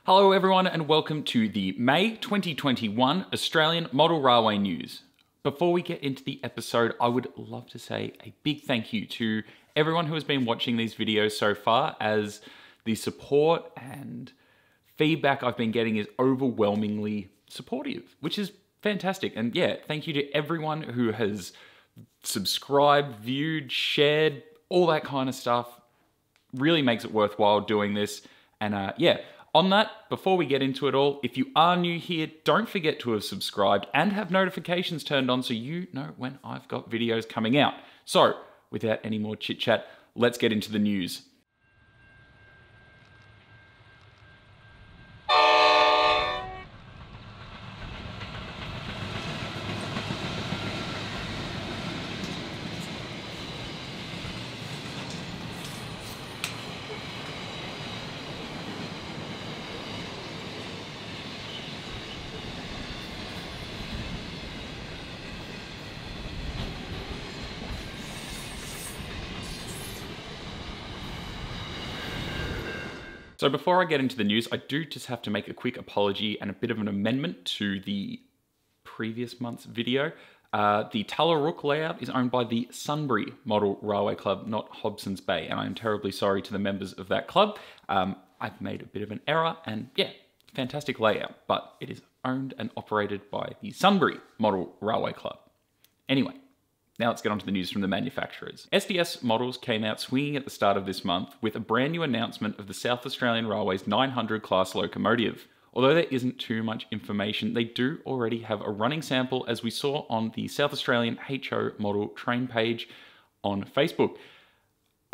Hello everyone and welcome to the May 2021 Australian Model Railway News. Before we get into the episode, I would love to say a big thank you to everyone who has been watching these videos so far, as the support and feedback I've been getting is overwhelmingly supportive, which is fantastic. And yeah, thank you to everyone who has subscribed, viewed, shared, all that kind of stuff. Really makes it worthwhile doing this. And yeah, on that, before we get into it all, if you are new here, don't forget to have subscribed and have notifications turned on so you know when I've got videos coming out. So, without any more chit chat, let's get into the news. So before I get into the news, I do just have to make a quick apology and a bit of an amendment to the previous month's video. The Tullarook layout is owned by the Sunbury Model Railway Club, not Hobson's Bay, and I'm terribly sorry to the members of that club. I've made a bit of an error, and yeah, fantastic layout, but it is owned and operated by the Sunbury Model Railway Club. Anyway, now let's get on to the news from the manufacturers. SDS Models came out swinging at the start of this month with a brand new announcement of the South Australian Railway's 900 class locomotive. Although there isn't too much information, they do already have a running sample, as we saw on the South Australian HO model train page on Facebook.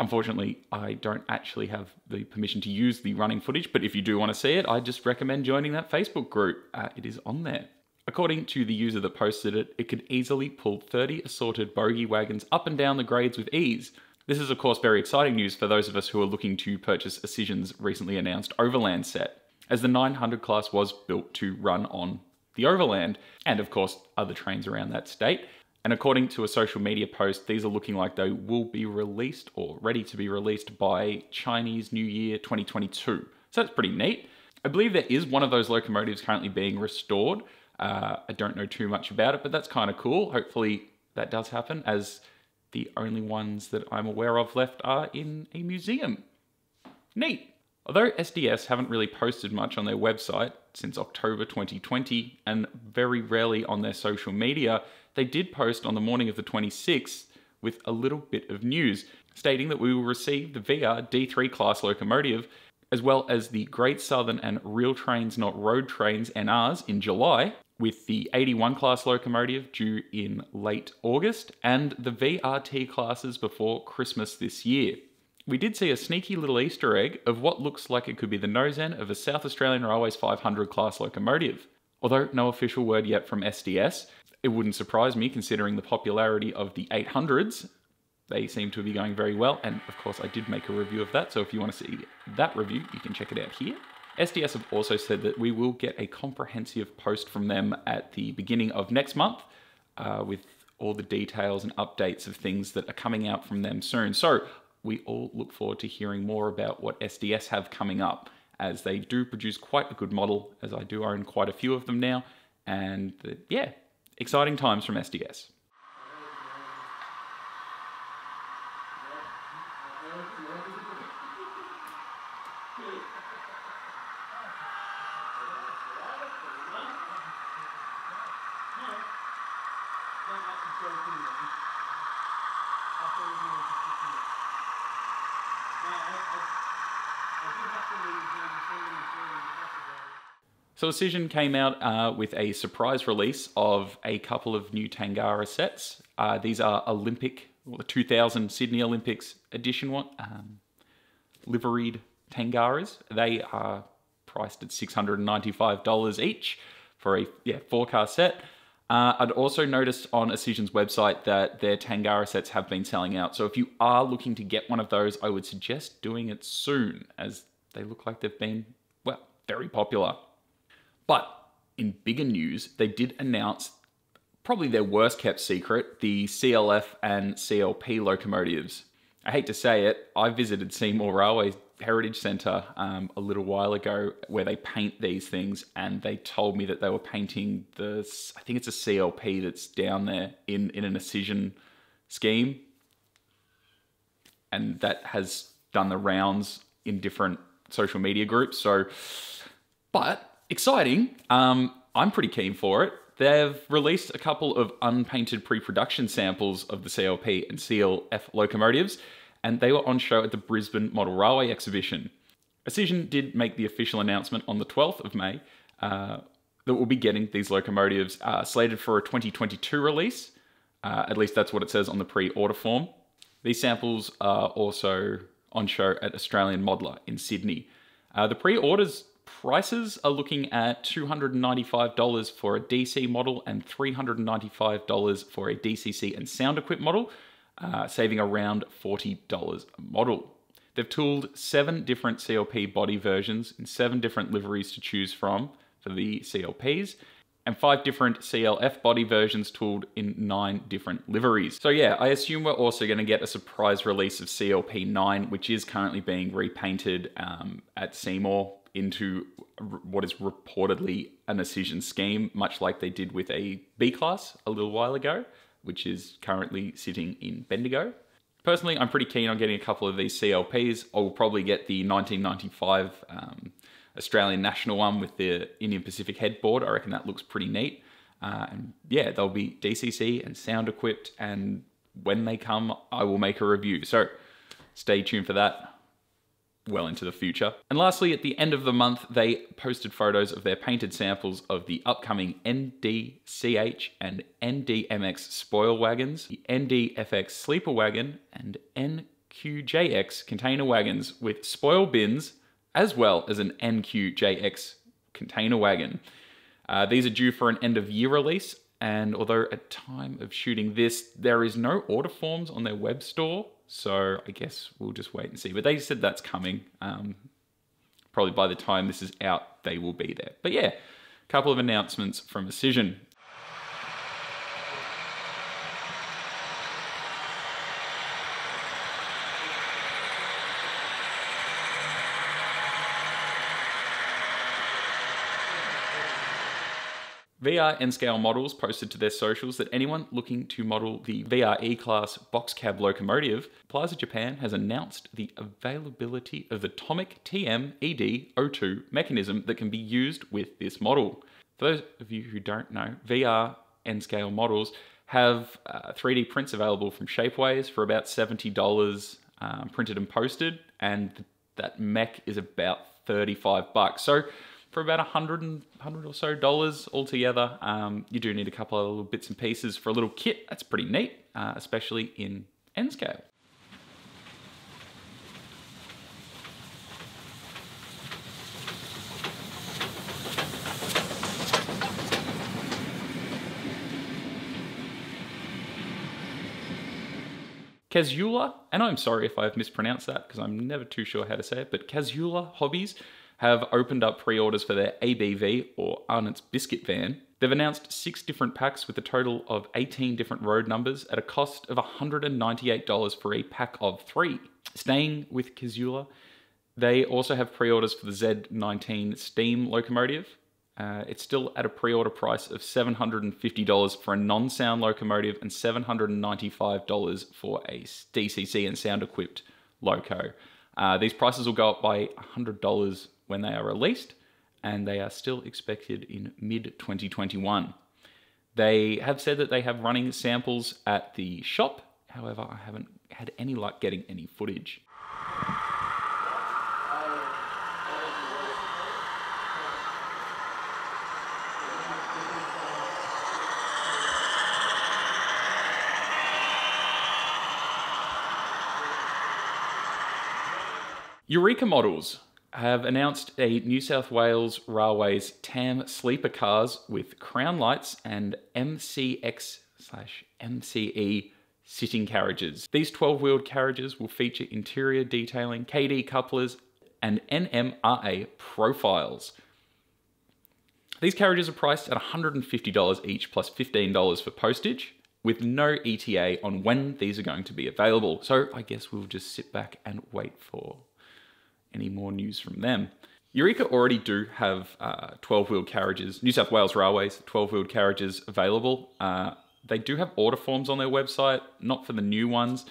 Unfortunately, I don't actually have the permission to use the running footage, but if you do want to see it, I just recommend joining that Facebook group. It is on there. According to the user that posted it, it could easily pull 30 assorted bogie wagons up and down the grades with ease. This is of course very exciting news for those of us who are looking to purchase Auscision's recently announced Overland set, as the 900 class was built to run on the Overland, and of course other trains around that state. And according to a social media post, these are looking like they will be released or ready to be released by Chinese New Year 2022. So that's pretty neat. I believe there is one of those locomotives currently being restored. I don't know too much about it, but that's kind of cool. Hopefully that does happen, as the only ones that I'm aware of left are in a museum. Neat. Although SDS haven't really posted much on their website since October 2020, and very rarely on their social media, they did post on the morning of the 26th with a little bit of news, stating that we will receive the VR D3 class locomotive, as well as the Great Southern and Real Trains Not Road Trains NRs in July, with the 81 class locomotive due in late August, and the VRT classes before Christmas this year. We did see a sneaky little Easter egg of what looks like it could be the nose end of a South Australian Railways 500 class locomotive. Although no official word yet from SDS, it wouldn't surprise me considering the popularity of the 800s. They seem to be going very well, and of course I did make a review of that, so if you want to see that review, you can check it out here. SDS have also said that we will get a comprehensive post from them at the beginning of next month with all the details and updates of things that are coming out from them soon. So we all look forward to hearing more about what SDS have coming up, as they do produce quite a good model, as I do own quite a few of them now. And yeah, exciting times from SDS. So Auscision came out with a surprise release of a couple of new Tangara sets. These are Olympic, or the 2000 Sydney Olympics edition one, liveried Tangaras. They are priced at $695 each for a 4-car set. I'd also noticed on Auscision's website that their Tangara sets have been selling out. So if you are looking to get one of those, I would suggest doing it soon, as they look like they've been, well, very popular. But in bigger news, they did announce probably their worst kept secret, the CLF and CLP locomotives. I hate to say it, I visited Seymour Railway Heritage Centre a little while ago where they paint these things, and they told me that they were painting I think it's a CLP that's down there in an Auscision scheme, and that has done the rounds in different social media groups. So, but exciting. I'm pretty keen for it. They've released a couple of unpainted pre-production samples of the CLP and CLF locomotives, and they were on show at the Brisbane Model Railway exhibition. Auscision did make the official announcement on the 12th of May that we'll be getting these locomotives slated for a 2022 release. At least that's what it says on the pre-order form. These samples are also on show at Australian Modeler in Sydney. The pre-orders prices are looking at $295 for a DC model and $395 for a DCC and sound equipped model, saving around $40 a model. They've tooled 7 different CLP body versions in 7 different liveries to choose from for the CLPs, and 5 different CLF body versions tooled in 9 different liveries. So yeah, I assume we're also going to get a surprise release of CLP 9, which is currently being repainted at Seymour into what is reportedly an Auscision scheme, much like they did with a B-Class a little while ago, which is currently sitting in Bendigo. Personally, I'm pretty keen on getting a couple of these CLPs. I'll probably get the 1995 Australian National one with the Indian Pacific headboard. I reckon that looks pretty neat. And yeah, they'll be DCC and sound equipped, and when they come, I will make a review. So stay tuned for that well into the future. And lastly, at the end of the month, they posted photos of their painted samples of the upcoming NDCH and NDMX spoil wagons, the NDFX sleeper wagon, and NQJX container wagons with spoil bins, as well as an NQJX container wagon. These are due for an end-of-year release, and although at time of shooting this, there is no order forms on their web store, so I guess we'll just wait and see. But they said that's coming. Probably by the time this is out, they will be there. But yeah, a couple of announcements from Auscision. VR N-Scale Models posted to their socials that anyone looking to model the VR E-Class box cab locomotive, Plaza Japan has announced the availability of the Tomic TM-ED02 mechanism that can be used with this model. For those of you who don't know, VR N-Scale Models have 3D prints available from Shapeways for about $70 printed and posted, and that mech is about $35. So for about $100 or so altogether, you do need a couple of little bits and pieces for a little kit. That's pretty neat, especially in N-Scale. Casula, and I'm sorry if I've mispronounced that because I'm never too sure how to say it, but Casula Hobbies have opened up pre-orders for their ABV, or Arnott's Biscuit Van. They've announced 6 different packs with a total of 18 different road numbers at a cost of $198 for a pack of 3. Staying with Casula, they also have pre-orders for the Z19 steam locomotive. It's still at a pre-order price of $750 for a non-sound locomotive and $795 for a DCC and sound-equipped loco. These prices will go up by $100 when they are released, and they are still expected in mid-2021. They have said that they have running samples at the shop. However, I haven't had any luck getting any footage. Eureka Models have announced a New South Wales Railways TAM sleeper cars with crown lights and MCX/MCE sitting carriages. These 12-wheeled carriages will feature interior detailing, KD couplers, and NMRA profiles. These carriages are priced at $150 each plus $15 for postage, with no ETA on when these are going to be available. So I guess we'll just sit back and wait for any more news from them. Eureka already do have 12-wheeled carriages, New South Wales Railways, 12-wheeled carriages available. They do have order forms on their website, not for the new ones.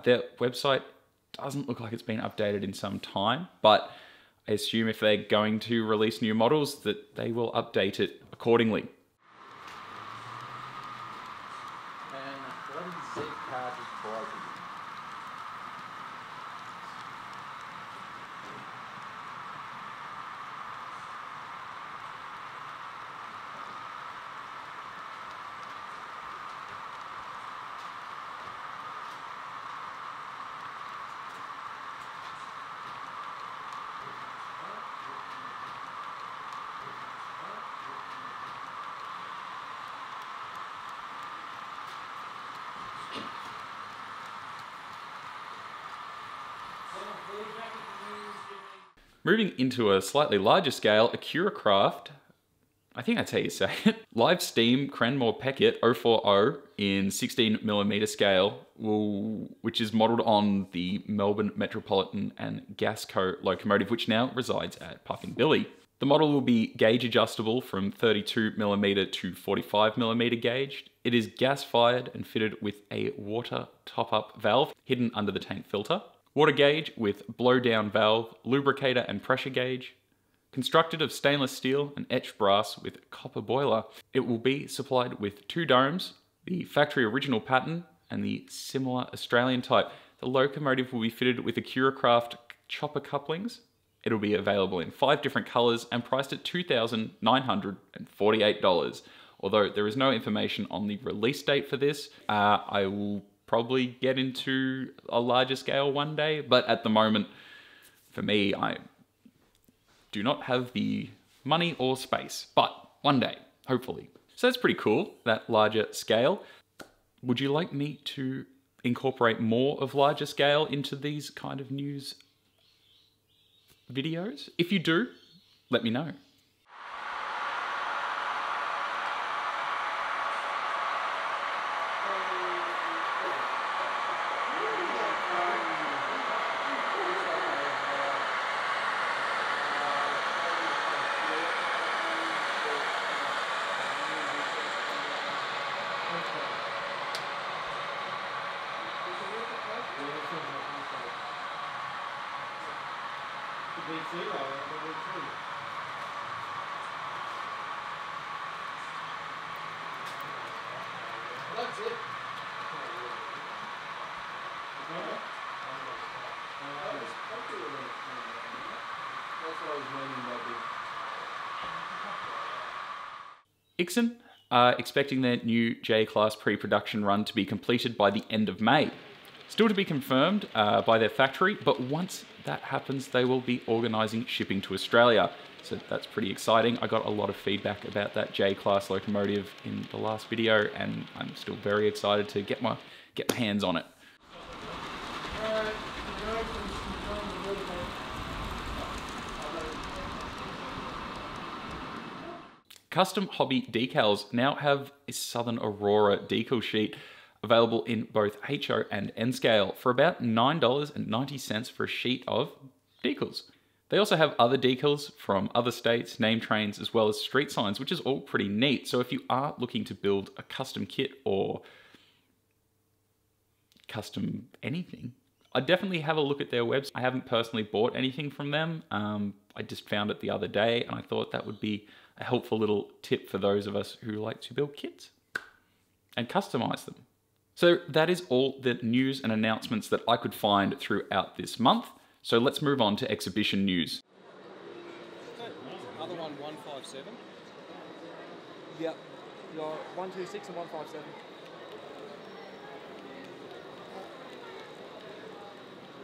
Their website doesn't look like it's been updated in some time, but I assume if they're going to release new models that they will update it accordingly. And what is Z card is broken? Moving into a slightly larger scale, a EURKRA, I think that's how you say it, live steam Cranmore Peckett 040 in 16mm scale, which is modelled on the Melbourne Metropolitan and Gasco locomotive, which now resides at Puffing Billy. The model will be gauge adjustable from 32mm to 45mm gauge. It is gas-fired and fitted with a water top-up valve hidden under the tank filter. Water gauge with blow-down valve, lubricator and pressure gauge. Constructed of stainless steel and etched brass with copper boiler. It will be supplied with 2 domes, the factory original pattern and the similar Australian type. The locomotive will be fitted with the EURKRA chopper couplings. It'll be available in 5 different colours and priced at $2,948. Although there is no information on the release date for this, I will probably get into a larger scale one day, but at the moment, for me, I do not have the money or space, but one day, hopefully. So that's pretty cool, that larger scale. Would you like me to incorporate more of larger scale into these kind of news videos? If you do, let me know. That's it. Ixion are expecting their new J-Class pre-production run to be completed by the end of May. Still to be confirmed by their factory, but once that happens, they will be organising shipping to Australia. So that's pretty exciting. I got a lot of feedback about that J-Class locomotive in the last video, and I'm still very excited to get my hands on it. Custom Hobby Decals now have a Southern Aurora decal sheet available in both HO and N scale for about $9.90 for a sheet of decals. They also have other decals from other states, name trains, as well as street signs, which is all pretty neat. So if you are looking to build a custom kit or custom anything, I'd definitely have a look at their website. I haven't personally bought anything from them. I just found it the other day and I thought that would be a helpful little tip for those of us who like to build kits and customize them. So that is all the news and announcements that I could find throughout this month. So let's move on to exhibition news. Other one, 157. Yep. You're 126 and 157.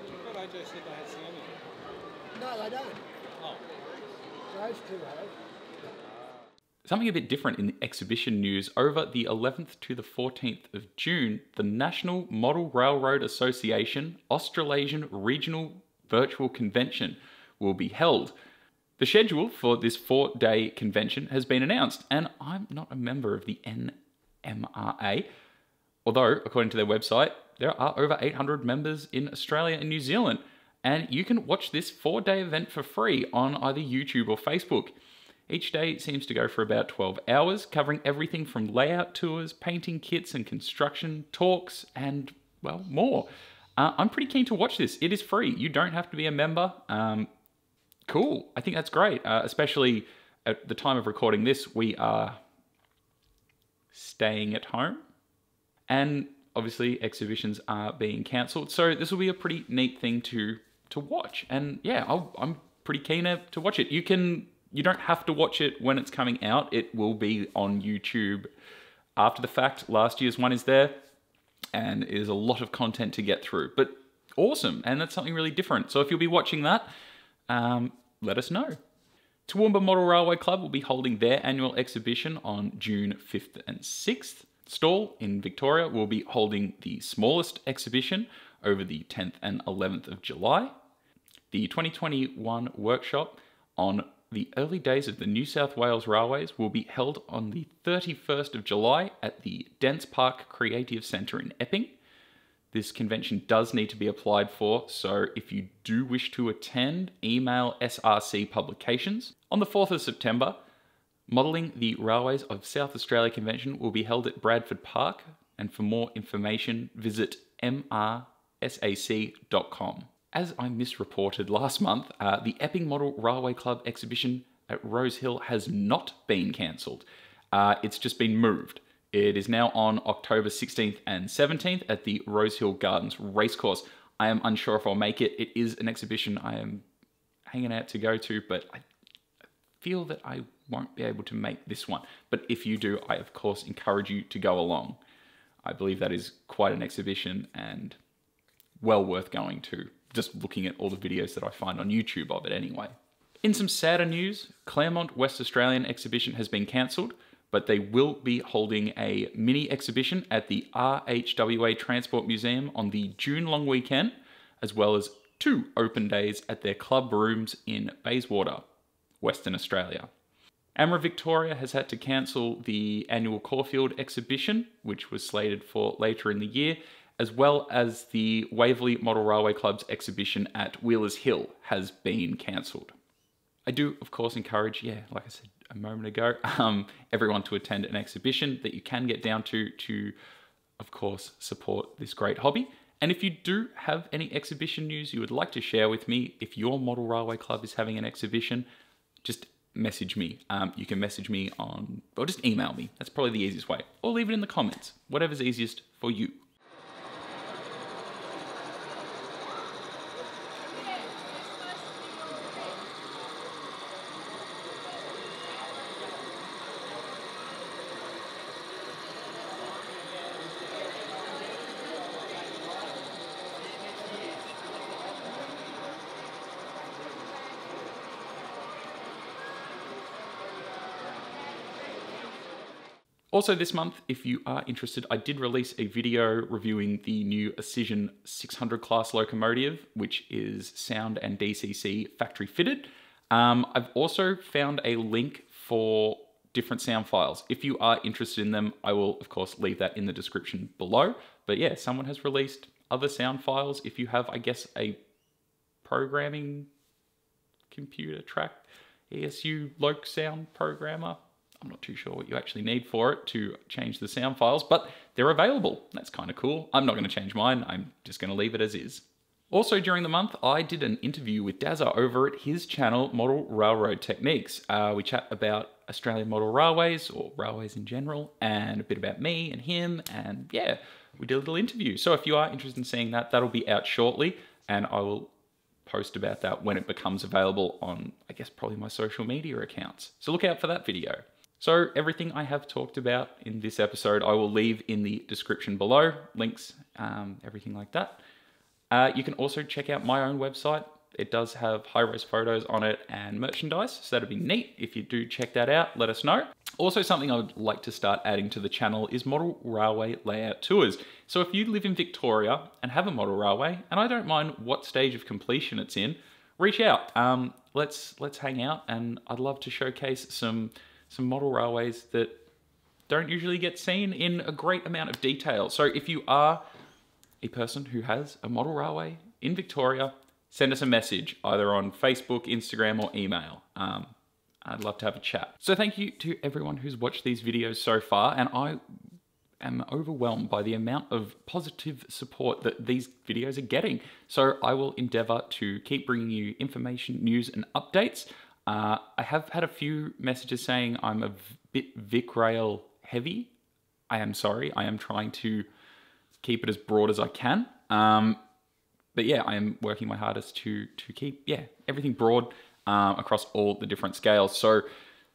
I thought AJ said they had Sammy. No, they don't. Oh. Those two have. Something a bit different in the exhibition news. Over the 11th to the 14th of June, the National Model Railroad Association Australasian Regional Virtual Convention will be held. The schedule for this 4-day convention has been announced, and I'm not a member of the NMRA, although, according to their website, there are over 800 members in Australia and New Zealand, and you can watch this 4-day event for free on either YouTube or Facebook. Each day seems to go for about 12 hours, covering everything from layout tours, painting kits and construction, talks, and, well, more. I'm pretty keen to watch this. It is free. You don't have to be a member. Cool. I think that's great, especially at the time of recording this, we are staying at home. And obviously exhibitions are being cancelled. So this will be a pretty neat thing to watch. And yeah, I'm pretty keen to watch it. You don't have to watch it when it's coming out. It will be on YouTube after the fact. Last year's one is there, and it is a lot of content to get through, but awesome. And that's something really different. So if you'll be watching that, let us know. Toowoomba Model Railway Club will be holding their annual exhibition on June 5th and 6th. Stall in Victoria will be holding the smallest exhibition over the 10th and 11th of July. The 2021 workshop on the early days of the New South Wales Railways will be held on the 31st of July at the Dents Park Creative Centre in Epping. This convention does need to be applied for, so if you do wish to attend, email SRC Publications. On the 4th of September, Modelling the Railways of South Australia Convention will be held at Bradford Park, and for more information, visit mrsac.com. As I misreported last month, the Epping Model Railway Club exhibition at Rosehill has not been cancelled. It's just been moved. It is now on October 16th and 17th at the Rosehill Gardens Racecourse. I am unsure if I'll make it. It is an exhibition I am hanging out to go to, but I feel that I won't be able to make this one. But if you do, I of course encourage you to go along. I believe that is quite an exhibition and well worth going to, just looking at all the videos that I find on YouTube of it anyway. In some sadder news, Claremont West Australian exhibition has been cancelled, but they will be holding a mini exhibition at the RHWA Transport Museum on the June long weekend, as well as 2 open days at their club rooms in Bayswater, Western Australia. AMRA Victoria has had to cancel the annual Caulfield exhibition, which was slated for later in the year, as well as the Waverley Model Railway Club's exhibition at Wheelers Hill has been cancelled. I do, of course, encourage, like I said a moment ago, everyone to attend an exhibition that you can get down to, of course, support this great hobby. And if you do have any exhibition news you would like to share with me, if your model railway club is having an exhibition, just message me. You can message me or just email me. That's probably the easiest way. Or leave it in the comments, whatever's easiest for you. Also this month, if you are interested, I did release a video reviewing the new Auscision 600 class locomotive, which is sound and DCC factory fitted. I've also found a link for different sound files. If you are interested in them, I will of course leave that in the description below. But yeah, someone has released other sound files. If you have, I guess, a programming computer track ESU Loc sound programmer, I'm not too sure what you actually need for it to change the sound files, but they're available. That's kind of cool. I'm not going to change mine. I'm just going to leave it as is. Also during the month, I did an interview with Dazza over at his channel, Model Railroad Techniques. We chat about Australian model railways, or railways in general, and a bit about me and him, and yeah, we did a little interview. So if you are interested in seeing that, that'll be out shortly, and I will post about that when it becomes available on, I guess, probably my social media accounts. So look out for that video. So everything I have talked about in this episode, I will leave in the description below, links, everything like that. You can also check out my own website. It does have high-res photos on it and merchandise, so that'd be neat. If you do check that out, let us know. Also, something I would like to start adding to the channel is model railway layout tours. So if you live in Victoria and have a model railway, and I don't mind what stage of completion it's in, reach out. Let's hang out, and I'd love to showcase some model railways that don't usually get seen in a great amount of detail. So if you are a person who has a model railway in Victoria, send us a message either on Facebook, Instagram, or email. I'd love to have a chat. So thank you to everyone who's watched these videos so far, and I am overwhelmed by the amount of positive support that these videos are getting. So I will endeavor to keep bringing you information, news, and updates. I have had a few messages saying I'm a bit Vic Rail heavy. I am sorry. I am trying to keep it as broad as I can. But yeah, I am working my hardest to keep everything broad across all the different scales. So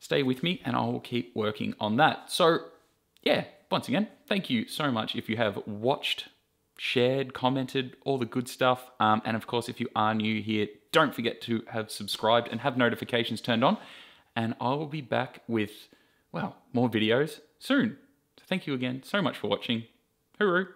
stay with me and I will keep working on that. So yeah, once again, thank you so much if you have watched, shared, commented, all the good stuff. And of course, if you are new here, don't forget to have subscribed and have notifications turned on. And I will be back with, well, more videos soon. So thank you again so much for watching. Hooroo!